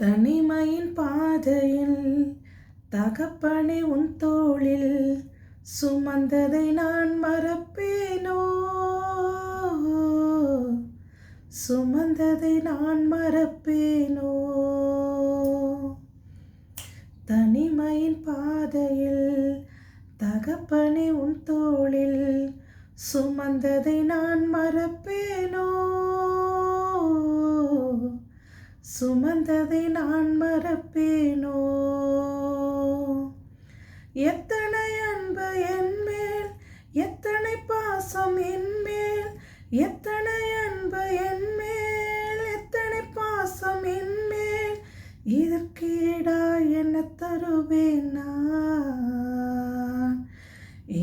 தனிமையின் பாதையில் தகப்பனே உன் தோளில் சுமந்ததை நான் மறப்பேனோ, சுமந்ததை நான் மறப்பேனோ. தனிமையின் பாதையில் தகப்பனே உன் தோளில் சுமந்ததை நான் மறப்பேனோ, சுமந்ததை நான் மறப்பேனோ. எத்தனை அன்பு என்மேல், எத்தனை பாசம் என்மேல், எத்தனை அன்பு என்மேல், எத்தனை பாசம் என்மேல். இதற்கீடா என்ன தருவேன் நான்,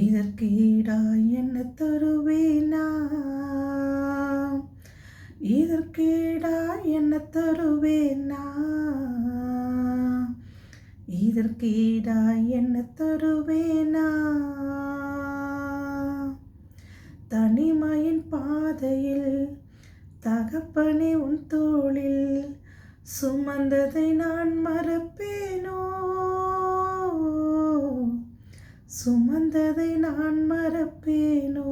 இதற்கீடா என்ன தருவேன் நான், இதற்கீடா என்ன தருவேன் நான், இதற்கீடா என்ன தருவேன் நான். தனிமையின் பாதையில் தகப்பனே உன் தோளில் சுமந்ததை நான் மறப்பேனோ, சுமந்ததை நான் மறப்பேனோ,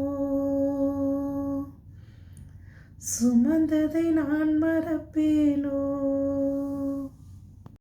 சுமந்ததை நான் மறப்பேனோ.